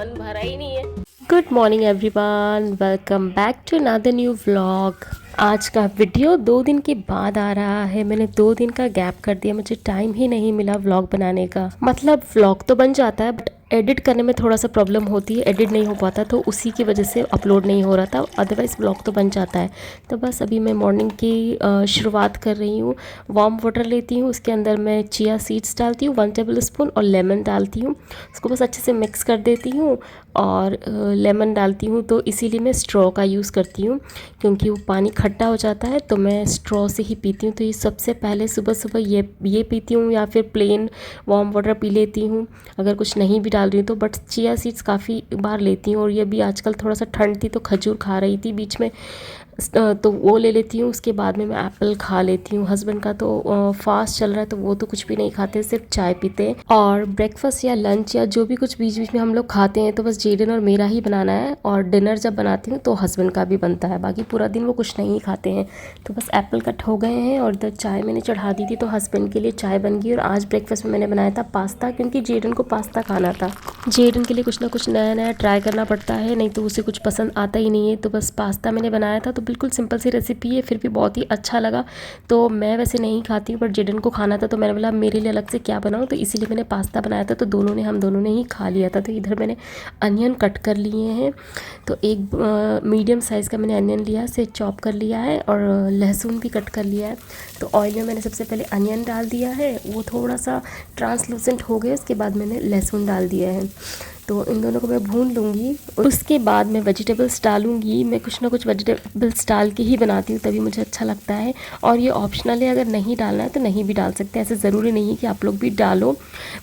मन भरा ही नहीं है। Good morning everyone, welcome back to another new vlog. आज का वीडियो 2 दिन के बाद आ रहा है। मैंने 2 दिन का गैप कर दिया, मुझे टाइम ही नहीं मिला व्लॉग बनाने का। मतलब व्लॉग तो बन जाता है बट एडिट करने में थोड़ा सा प्रॉब्लम होती है, एडिट नहीं हो पाता तो उसी की वजह से अपलोड नहीं हो रहा था। अदरवाइज़ व्लॉग तो बन जाता है। तो बस अभी मैं मॉर्निंग की शुरुआत कर रही हूँ। वार्म वाटर लेती हूँ, उसके अंदर मैं चिया सीड्स डालती हूँ 1 टेबल स्पून और लेमन डालती हूँ। उसको बस अच्छे से मिक्स कर देती हूँ और लेमन डालती हूँ। तो इसीलिए मैं स्ट्रॉ का यूज़ करती हूँ, क्योंकि वो पानी खट्टा हो जाता है तो मैं स्ट्रॉ से ही पीती हूँ। तो ये सबसे पहले सुबह सुबह ये पीती हूँ, या फिर प्लेन वार्म वाटर पी लेती हूँ अगर कुछ नहीं भी डाल रही हूँ तो। बट चिया सीड्स काफ़ी बार लेती हूँ, और ये भी आजकल थोड़ा सा ठंड थी तो खजूर खा रही थी बीच में, तो वो ले लेती हूँ। उसके बाद में मैं एप्पल खा लेती हूँ। हस्बैंड का तो फास्ट चल रहा है तो वो तो कुछ भी नहीं खाते, सिर्फ चाय पीते हैं। और ब्रेकफास्ट या लंच या जो भी कुछ बीच बीच में हम लोग खाते हैं तो बस जेडन और मेरा ही बनाना है। और डिनर जब बनाती हूँ तो हस्बैंड का भी बनता है, बाकी पूरा दिन वो कुछ नहीं खाते हैं। तो बस एप्पल कट हो गए हैं और इधर चाय मैंने चढ़ा दी थी तो हस्बैंड के लिए चाय बन गई। और आज ब्रेकफास्ट में मैंने बनाया था पास्ता, क्योंकि जेडन को पास्ता खाना था। जेडन के लिए कुछ ना कुछ नया नया ट्राई करना पड़ता है, नहीं तो उसे कुछ पसंद आता ही नहीं है। तो बस पास्ता मैंने बनाया था, तो बिल्कुल सिंपल सी रेसिपी है, फिर भी बहुत ही अच्छा लगा। तो मैं वैसे नहीं खाती हूँ बट जेडन को खाना था तो मैंने बोला मेरे लिए अलग से क्या बनाऊँ, तो इसीलिए मैंने पास्ता बनाया था। तो हम दोनों ने ही खा लिया था। तो इधर मैंने अनियन कट कर लिए हैं, तो एक मीडियम साइज़ का मैंने अनियन लिया, से चॉप कर लिया है, और लहसुन भी कट कर लिया है। तो ऑयल में मैंने सबसे पहले अनियन डाल दिया है, वो थोड़ा सा ट्रांसलूसेंट हो गया, उसके बाद मैंने लहसुन डाल दिया है। तो इन दोनों को मैं भून लूँगी। उसके बाद मैं वेजिटेबल्स डालूँगी। मैं कुछ ना कुछ वेजिटेबल्स डाल के ही बनाती हूँ, तभी मुझे अच्छा लगता है। और ये ऑप्शनल है, अगर नहीं डालना है तो नहीं भी डाल सकते, ऐसे ज़रूरी नहीं है कि आप लोग भी डालो।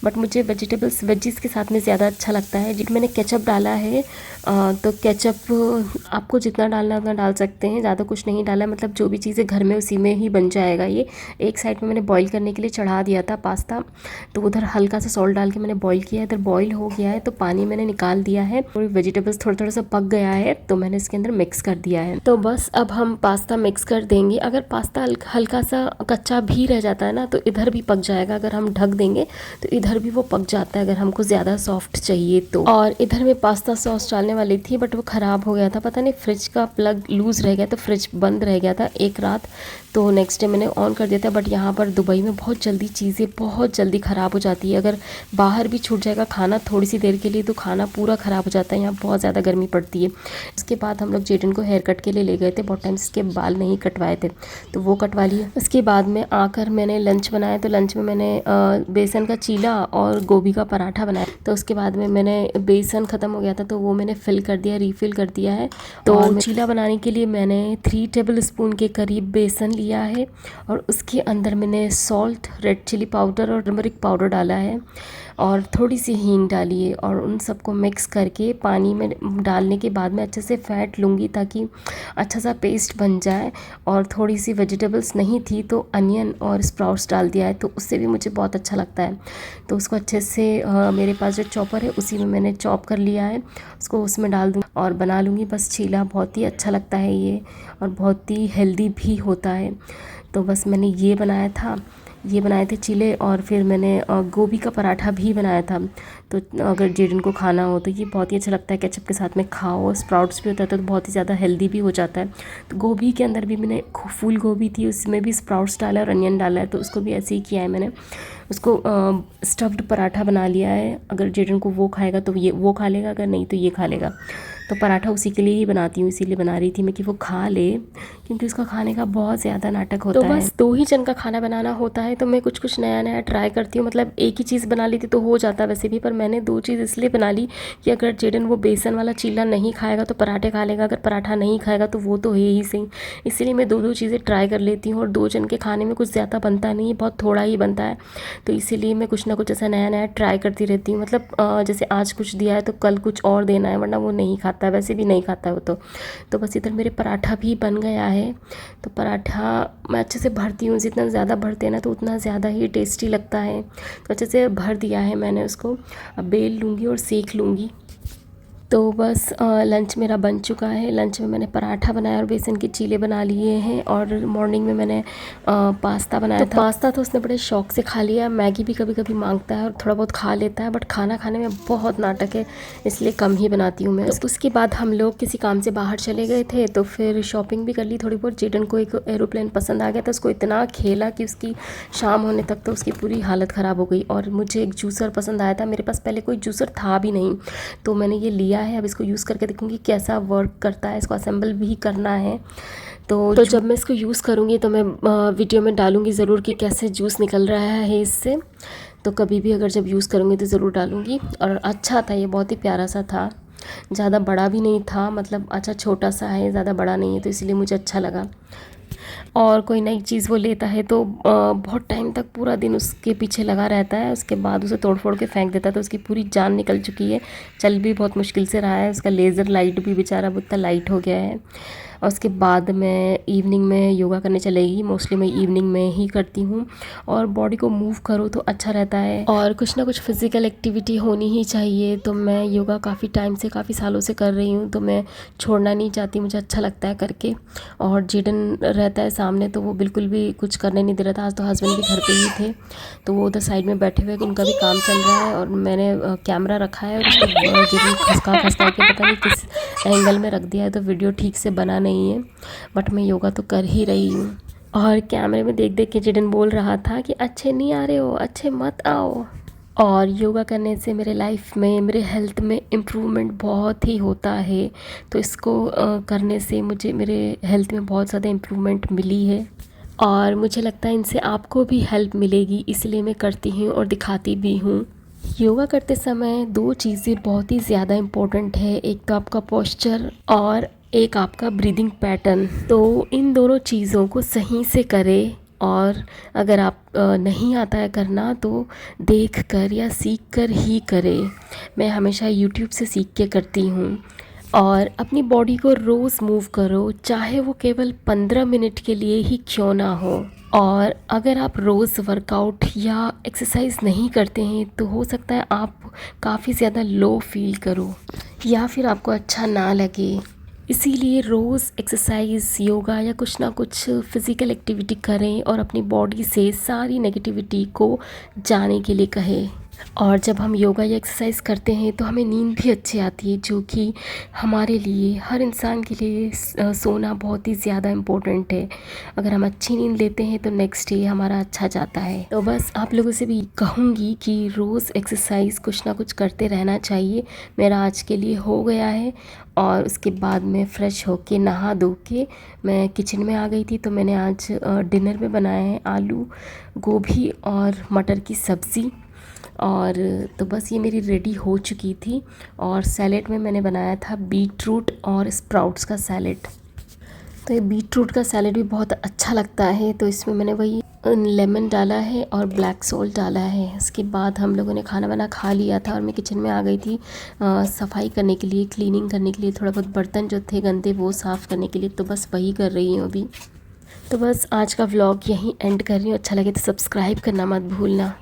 बट मुझे वेजिस के साथ में ज़्यादा अच्छा लगता है। जिसमें मैंने केचप डाला है, तो केचप आपको जितना डालना है उतना डाल सकते हैं, ज़्यादा कुछ नहीं डाला। मतलब जो भी चीज़ें घर में उसी में ही बन जाएगा ये। एक साइड में मैंने बॉईल करने के लिए चढ़ा दिया था पास्ता, तो उधर हल्का सा सॉल्ट डाल के मैंने बॉईल किया। इधर बॉईल हो गया है तो पानी मैंने निकाल दिया है, और वेजिटेबल्स थोड़ा थोड़ा सा पक गया है तो मैंने इसके अंदर मिक्स कर दिया है। तो बस अब हम पास्ता मिक्स कर देंगे। अगर पास्ता हल्का सा कच्चा भी रह जाता है ना तो इधर भी पक जाएगा, अगर हम ढक देंगे तो इधर भी वो पक जाता है, अगर हमको ज़्यादा सॉफ्ट चाहिए तो। और इधर मैं पास्ता सॉस डालने वाली थी बट वो ख़राब हो गया था, पता नहीं फ्रिज का प्लग लूज़ रह गया, तो फ्रिज बंद रह गया था एक रात। तो नेक्स्ट डे मैंने ऑन कर दिया था। बट यहाँ पर दुबई में बहुत जल्दी चीज़ें बहुत जल्दी ख़राब हो जाती है। अगर बाहर भी छूट जाएगा खाना थोड़ी सी देर के लिए तो खाना पूरा ख़राब हो जाता है। यहाँ बहुत ज़्यादा गर्मी पड़ती है। उसके बाद हम लोग जेडन को हेयर कट के लिए ले गए थे, बहुत टाइम से इसके बाल नहीं कटवाए थे तो वो कटवा लिए। उसके बाद में आकर मैंने लंच बनाया, तो लंच में मैंने बेसन का चीला और गोभी का पराठा बनाया। तो उसके बाद में मैंने बेसन ख़त्म हो गया था तो वो मैंने फिल कर दिया, रीफिल कर दिया है। तो चीला बनाने के लिए मैंने 3 टेबल स्पून के करीब बेसन लिया है, और उसके अंदर मैंने सॉल्ट, रेड चिली पाउडर और टर्मरिक पाउडर डाला है, और थोड़ी सी हींग डाली है। और उन सबको मिक्स करके पानी में डालने के बाद में अच्छे से फेंट लूँगी ताकि अच्छा सा पेस्ट बन जाए। और थोड़ी सी वेजिटेबल्स नहीं थी तो अनियन और स्प्राउट्स डाल दिया है, तो उससे भी मुझे बहुत अच्छा लगता है। तो उसको अच्छे से मेरे पास जो चॉपर है उसी में मैंने चॉप कर लिया है, उसको उसमें डाल दूँ और बना लूँगी बस चीला। बहुत ही अच्छा लगता है ये, और बहुत ही हेल्दी भी होता है। तो बस मैंने ये बनाए थे चीले, और फिर मैंने गोभी का पराठा भी बनाया था। तो अगर जेडन को खाना हो तो ये बहुत ही अच्छा लगता है, केचप के साथ में खाओ। स्प्राउट्स भी होता है तो बहुत ही ज़्यादा हेल्दी भी हो जाता है। तो गोभी के अंदर भी मैंने फूल गोभी थी, उसमें भी स्प्राउट्स डाला है और अनियन डाला है, तो उसको भी ऐसे ही किया है मैंने। उसको स्टफ्ड पराठा बना लिया है, अगर जेडन को वो खाएगा तो ये वो खा लेगा, अगर नहीं तो ये खा लेगा। तो पराठा उसी के लिए ही बनाती हूँ, इसीलिए बना रही थी मैं कि वो खा ले, क्योंकि उसका खाने का बहुत ज़्यादा नाटक होता है। तो बस 2 ही जन का खाना बनाना होता है तो मैं कुछ कुछ नया नया ट्राई करती हूँ। मतलब एक ही चीज़ बना लेती तो हो जाता वैसे भी, पर मैंने 2 चीज़ इसलिए बना ली कि अगर जेडन वो बेसन वाला चीला नहीं खाएगा तो पराठे खा लेगा, अगर पराठा नहीं खाएगा तो वो तो है ही सही। इसीलिए मैं 2-2 चीज़ें ट्राई कर लेती हूँ। और 2 जन के खाने में कुछ ज़्यादा बनता नहीं है, बहुत थोड़ा ही बनता है, तो इसीलिए मैं कुछ ना कुछ ऐसा नया नया ट्राई करती रहती हूँ। मतलब जैसे आज कुछ दिया है तो कल कुछ और देना है, वरना वो नहीं खाता है, वैसे भी नहीं खाता है वो तो बस इधर मेरे पराठा भी बन गया है। तो पराठा मैं अच्छे से भरती हूँ, जितना ज़्यादा भरते हैं ना तो उतना ज़्यादा ही टेस्टी लगता है। तो अच्छे से भर दिया है मैंने उसको, अब बेल लूँगी और सेक लूँगी। तो बस लंच मेरा बन चुका है। लंच में मैंने पराठा बनाया और बेसन के चीले बना लिए हैं, और मॉर्निंग में मैंने पास्ता बनाया था। पास्ता तो उसने बड़े शौक से खा लिया। मैगी भी कभी कभी मांगता है और थोड़ा बहुत खा लेता है, बट खाना खाने में बहुत नाटक है, इसलिए कम ही बनाती हूँ मैं। तो उसके बाद हम लोग किसी काम से बाहर चले गए थे, तो फिर शॉपिंग भी कर ली थोड़ी बहुत। जेडन को एक एरोप्लेन पसंद आ गया था, उसको इतना खेला कि उसकी शाम होने तक तो उसकी पूरी हालत ख़राब हो गई। और मुझे एक जूसर पसंद आया था, मेरे पास पहले कोई जूसर था भी नहीं, तो मैंने ये लिया है। अब इसको यूज़ करके देखूँगी कैसा वर्क करता है, इसको असेंबल भी करना है। तो जब मैं इसको यूज़ करूँगी तो मैं वीडियो में डालूँगी ज़रूर कि कैसे जूस निकल रहा है इससे। तो कभी भी अगर जब यूज़ करूँगी तो ज़रूर डालूँगी। और अच्छा था, ये बहुत ही प्यारा सा था, ज़्यादा बड़ा भी नहीं था, मतलब अच्छा छोटा सा है, ज़्यादा बड़ा नहीं है, तो इसलिए मुझे अच्छा लगा। और कोई नई चीज़ वो लेता है तो बहुत टाइम तक पूरा दिन उसके पीछे लगा रहता है, उसके बाद उसे तोड़ फोड़ के फेंक देता है, तो उसकी पूरी जान निकल चुकी है। चल भी बहुत मुश्किल से रहा है, उसका लेज़र लाइट भी बेचारा बहुत लाइट हो गया है। और उसके बाद मैं इवनिंग में योगा करने चलेगी। मोस्टली मैं इवनिंग में ही करती हूँ, और बॉडी को मूव करो तो अच्छा रहता है, और कुछ ना कुछ फिज़िकल एक्टिविटी होनी ही चाहिए। तो मैं योगा काफ़ी टाइम से, काफ़ी सालों से कर रही हूँ, तो मैं छोड़ना नहीं चाहती, मुझे अच्छा लगता है करके। और जेडन रहता है सामने, तो वो बिल्कुल भी कुछ करने नहीं दे रहा था। आज तो हस्बैंड भी घर पे ही थे, तो वो उधर साइड में बैठे हुए, उनका भी काम चल रहा है, और मैंने कैमरा रखा है और उसको जेडन खसका खसका के पता नहीं किस एंगल में रख दिया है, तो वीडियो ठीक से बना नहीं है। बट मैं योगा तो कर ही रही हूँ। और कैमरे में देख देख के जेडन बोल रहा था कि अच्छे नहीं आ रहे हो, अच्छे मत आओ। और योगा करने से मेरे लाइफ में, मेरे हेल्थ में इम्प्रूवमेंट बहुत ही होता है। तो इसको करने से मुझे मेरे हेल्थ में बहुत ज़्यादा इम्प्रूवमेंट मिली है, और मुझे लगता है इनसे आपको भी हेल्प मिलेगी, इसलिए मैं करती हूँ और दिखाती भी हूँ। योगा करते समय दो चीज़ें बहुत ही ज़्यादा इम्पोर्टेंट है, एक तो आपका पोस्चर और एक आपका ब्रीदिंग पैटर्न। तो इन दोनों चीज़ों को सही से करें, और अगर आप नहीं आता है करना तो देख कर या सीख कर ही करें। मैं हमेशा यूट्यूब से सीख के करती हूँ। और अपनी बॉडी को रोज़ मूव करो, चाहे वो केवल 15 मिनट के लिए ही क्यों ना हो। और अगर आप रोज़ वर्कआउट या एक्सरसाइज नहीं करते हैं तो हो सकता है आप काफ़ी ज़्यादा लो फील करो, या फिर आपको अच्छा ना लगे। इसीलिए रोज़ एक्सरसाइज, योगा या कुछ ना कुछ फ़िज़िकल एक्टिविटी करें, और अपनी बॉडी से सारी नेगेटिविटी को जाने के लिए कहें। और जब हम योगा या एक्सरसाइज करते हैं तो हमें नींद भी अच्छी आती है, जो कि हमारे लिए, हर इंसान के लिए सोना बहुत ही ज़्यादा इम्पोर्टेंट है। अगर हम अच्छी नींद लेते हैं तो नेक्स्ट डे हमारा अच्छा जाता है। तो बस आप लोगों से भी कहूँगी कि रोज़ एक्सरसाइज कुछ ना कुछ करते रहना चाहिए। मेरा आज के लिए हो गया है, और उसके बाद मैं फ़्रेश होके नहा धो के मैं किचन में आ गई थी। तो मैंने आज डिनर में बनाया है आलू, गोभी और मटर की सब्ज़ी। और तो बस ये मेरी रेडी हो चुकी थी। और सैलेड में मैंने बनाया था बीटरूट और स्प्राउट्स का सैलेड। तो ये बीटरूट का सैलेड भी बहुत अच्छा लगता है, तो इसमें मैंने वही लेमन डाला है और ब्लैक सॉल्ट डाला है। इसके बाद हम लोगों ने खाना वाना खा लिया था, और मैं किचन में आ गई थी सफाई करने के लिए, क्लीनिंग करने के लिए, थोड़ा बहुत बर्तन जो थे गंदे वो साफ़ करने के लिए। तो बस वही कर रही हूँ अभी। तो बस आज का व्लॉग यहीं एंड कर रही हूँ। अच्छा लगे तो सब्सक्राइब करना मत भूलना।